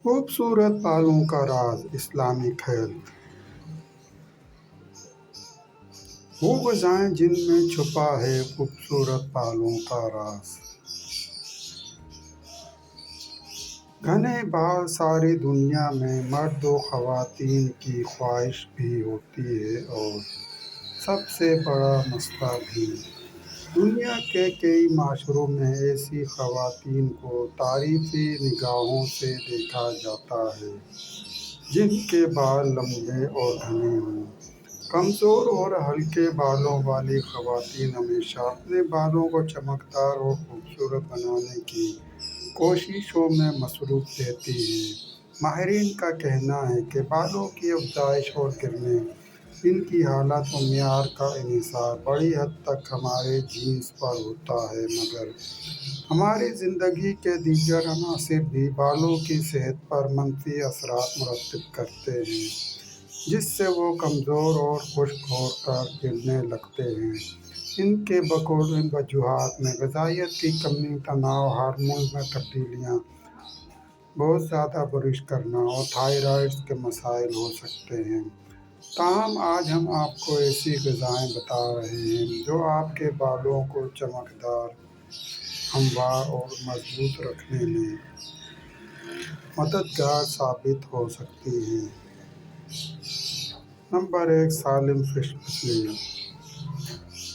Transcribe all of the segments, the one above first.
खूबसूरत बालों का राज इस्लामिक हेल्थ। वो ग़िज़ाएं जिनमें छुपा है खूबसूरत बालों का राज। घने बाल सारी दुनिया में मर्द व ख़वातीन की ख्वाहिश भी होती है और सबसे बड़ा मसला भी। दुनिया के कई माशरों में ऐसी ख़वातीन को तारीफ़ी निगाहों से देखा जाता है जिनके बाल लंबे और घने हों। कमज़ोर और हल्के बालों वाली ख़वातीन हमेशा अपने बालों को चमकदार और खूबसूरत बनाने की कोशिशों में मसरूफ़ रहती हैं। माहिरीन का कहना है कि बालों की अफज़ाइश और गिरने, इनकी हालत व मेयार का इन्हिसार बड़ी हद तक हमारे जीन्स पर होता है, मगर हमारी ज़िंदगी के दीगर अनासिर भी बालों की सेहत पर मनफी असरात मुरतब करते हैं, जिससे वो कमज़ोर और खुश्क होकर गिरने लगते हैं। इनके बकौल वजूहात में ग़िज़ाइयत की कमी, तनाव, हार्मोन में तब्दीलियाँ, बहुत ज़्यादा बारिश करना और थायराइड के मसाइल हो सकते हैं। ताहम आज हम आपको ऐसी ग़िज़ाएँ बता रहे हैं जो आपके बालों को चमकदार, हमवार और मज़बूत रखने में मददगार साबित हो सकती हैं। नंबर 1, सालिम फ़िश मछली।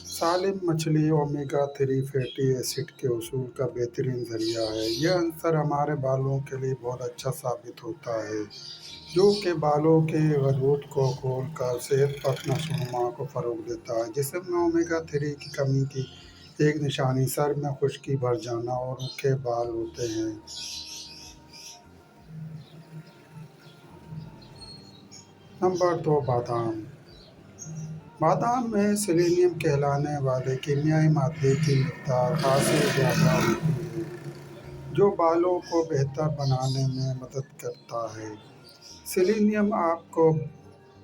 सालिम मछली ओमेगा 3 फैटी एसिड के उसूल का बेहतरीन ज़रिया है। यह अंसर हमारे बालों के लिए बहुत अच्छा साबित होता है, जो कि बालों के गदूद को खोलकर सेहत बख्श नशोनुमा को फ़रोग़ देता है। जिस्म में ओमेगा 3 की कमी की एक निशानी सर में खुश्की भर जाना और रूखे बाल होते हैं। नंबर 2, बादाम। बादाम में सेलेनियम कहलाने वाले कीमियाई मादे की मिक़दार खासी ज़्यादा होती है, जो बालों को बेहतर बनाने में मदद करता है। सेलेनियम आपको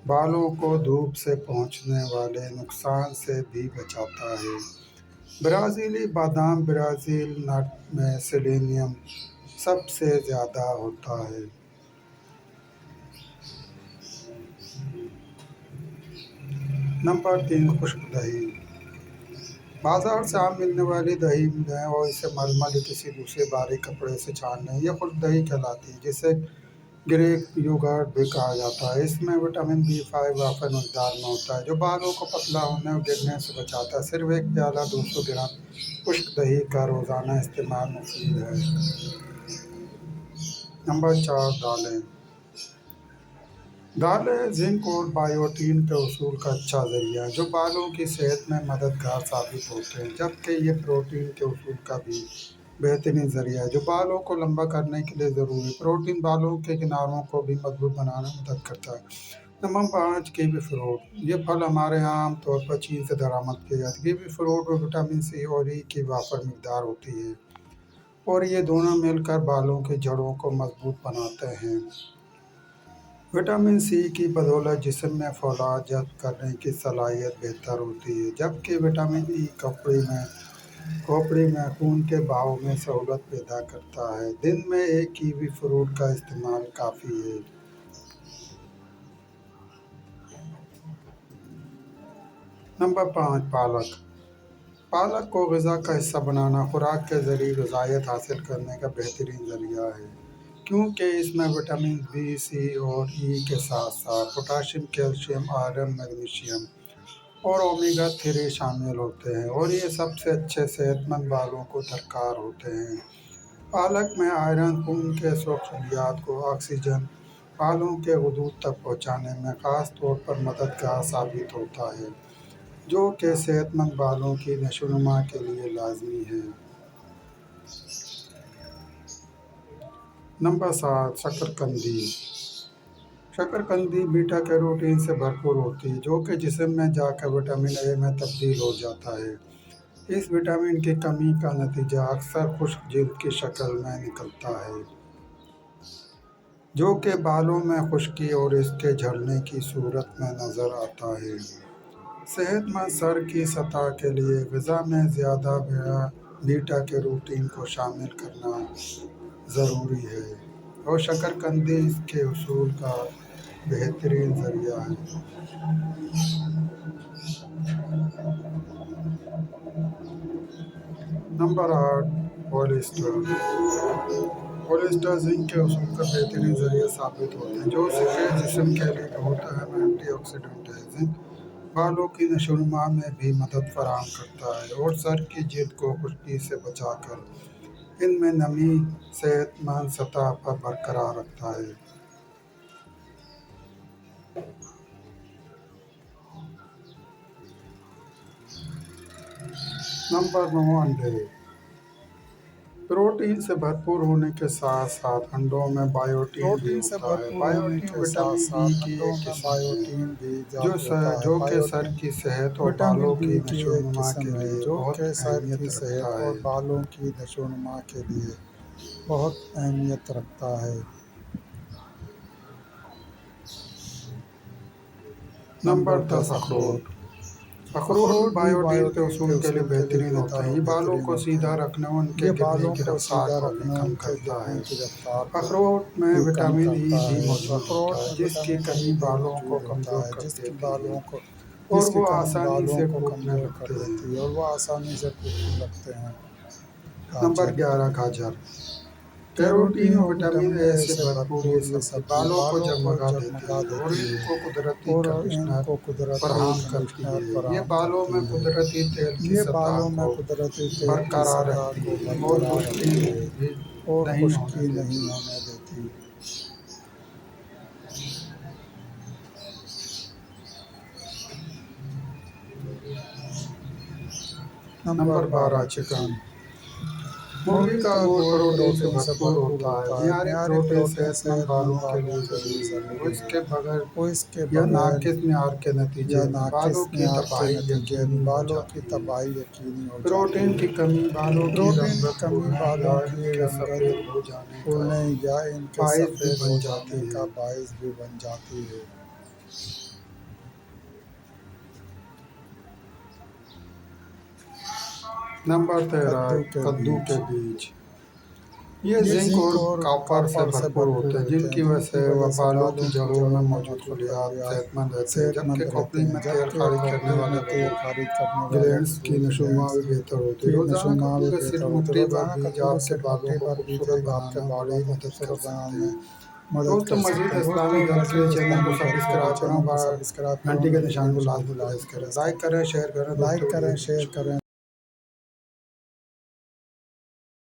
बालों को धूप से पहुंचने वाले नुकसान से भी बचाता है। ब्राज़ीली बादाम ब्राज़ील नट में सेलेनियम सबसे ज़्यादा होता है। नंबर 3, खुश्क दही। बाज़ार से आम मिलने वाली दही लें और इसे मलमल या किसी दूसरे बारीक कपड़े से छान लें। यह खुश्क दही कहलाती है, जिसे ग्रीक योगर्ट भी कहा जाता है। इसमें विटामिन B5 वाफ़र मकदार में होता है, जो बालों को पतला होने और गिरने से बचाता है। सिर्फ एक प्याला 200 ग्राम खुश्क दही का रोज़ाना इस्तेमाल मुफीद है। नंबर 4, दालें। दालें जिंक और बायोटीन के उसूल का अच्छा ज़रिया है, जो बालों की सेहत में मददगार साबित होते हैं, जबकि ये प्रोटीन के उसूल का भी बेहतरीन ज़रिया है, जो बालों को लंबा करने के लिए ज़रूरी है। प्रोटीन बालों के किनारों को भी मजबूत बनाने में मदद करता है। Number 5, kiwi fruit. ये फल हमारे यहाँ आम तौर पर चीन से दरामद किया जाता है। कीवी फ्रूट में विटामिन C और E की वाफ़र मकदार होती है और ये दोनों मिलकर बालों की जड़ों को मजबूत बनाते हैं। विटामिन C की बदौलत जिस्म में फौलाद जज़्ब करने की सलाहियत बेहतर होती है, जबकि विटामिन E खोपड़ी में खून के बहाव में सहूलत पैदा करता है। दिन में एक कीवी फ्रूट का इस्तेमाल काफ़ी है। नंबर 5, पालक। पालक को ग़िज़ा का हिस्सा बनाना खुराक के ज़रिए ग़िज़ाइयत हासिल करने का बेहतरीन ज़रिया है, क्योंकि इसमें विटामिन B, C और E के साथ साथ पोटाशियम, कैल्शियम, आयरन, मैग्नीशियम और ओमेगा 3 शामिल होते हैं और ये सबसे अच्छे सेहतमंद बालों को दरकार होते हैं। पालक में आयरन खून के सूक्ष्मजीवात को ऑक्सीजन बालों के गदूद तक पहुँचाने में ख़ास तौर पर मददगार साबित होता है, जो कि सेहतमंद बालों की नशोनुमा के लिए लाज़मी है। नंबर 7, शकरकंदी। शकरकंदी बीटा कैरोटीन से भरपूर होती है, जो कि जिस्म में जाकर विटामिन A में तब्दील हो जाता है। इस विटामिन की कमी का नतीजा अक्सर खुश्क जिल्द की शक्ल में निकलता है, जो कि बालों में खुश्की और इसके झड़ने की सूरत में नज़र आता है। सेहतमंद सर की सतह के लिए ग़िज़ा में ज़्यादा बीटा कैरोटीन को शामिल करना ज़रूरी है। اور شکرکندی اس کے حصول کا بہترین ذریعہ ہے۔ Number 8 polyester. پولیسٹر زنک کے حصول کا بہترین ذریعہ ثابت ہوتے ہیں، جو سفید جسم کے لیے بہت اہم اینٹی آکسیڈنٹ ہے۔ زنک بالوں کی نشو و نما میں بھی مدد فراہم کرتا ہے اور سر کی جلد کو خشکی سے بچا کر ان میں نمی صحت مند سطح پر برقرار رکھتا ہے۔ نمبر 9 انڈے۔ پروٹین سے بھرپور ہونے کے ساتھ ساتھ انڈوں میں بائیوٹین بھی ہوتا ہے۔ بائیوٹین وٹامن بی کی ایک قسم ہے جو کہ سر کی صحت اور بالوں کی نشو و نما کے لیے بہت اہمیت رکھتا ہے۔ نمبر 10 اخروٹ۔ اخروٹ بائیوٹین کے حصول کے لیے بہترین ہوتے ہیں۔ یہ بالوں کو سیدھا رکھنے اور ان کے گرنے کی رفتار کو بھی کم کرتا ہے۔ اخروٹ میں وٹامن ای بھی موجود ہوتا ہے، جس کی کمی بالوں کو کمزور کر دیتی ہے اور وہ آسانی سے ٹوٹنے لگتے ہیں۔ نمبر 11 گاجر۔ کیروٹین اور وٹامن اے سے بھرپور یہ سبزی بالوں کو جگمگا دیتی ہے اور ان کو قدرتی کنڈیشنر فراہم کرتی ہے۔ یہ بالوں میں قدرتی تیل کی سطح کو برقرار رکھتی ہے اور خشکی بھی نہیں ہونے دیتی۔ Number 12 chicken. مرغی کا گوشت پروٹین سے بھرپور ہوتا ہے۔ معیاری پروٹین صحت مند بالوں کے لیے ضروری ہے اور اس کے بغیر یا ناقص معیار کے نتیجے میں بالوں کی تباہی یقینی ہو جاتی ہے۔ پروٹین کی کمی بالوں کی رنگت اڑنے یا ان کے سفید ہو جانے کا باعث بھی بن جاتی ہے۔ نمبر 13 کدو کے بیج۔ یہ زنک اور کاپر سے بھرپور ہوتے ہیں، جن کی وجہ سے بالوں کی جڑوں میں موجود خلیات صحت مند رہتے ہیں، جبکہ کھوپڑی میں تیل خارج کرنے والے گلینڈز کی نشو و نما بھی بہتر ہوتی ہے۔ روزانہ کدو کے صرف مٹھی بھر بیج آپ کے بالوں کو خوبصورت بنانے میں بڑی مدد کر سکتے ہیں۔ دوستو مزید اسلامی جانکاری کے لیے چینل کو سبسکرائب کریں اور گھنٹی کے نشان کو لازمی پریس کریں۔ لائک کریں، شیئر کریں، شیئر کریں۔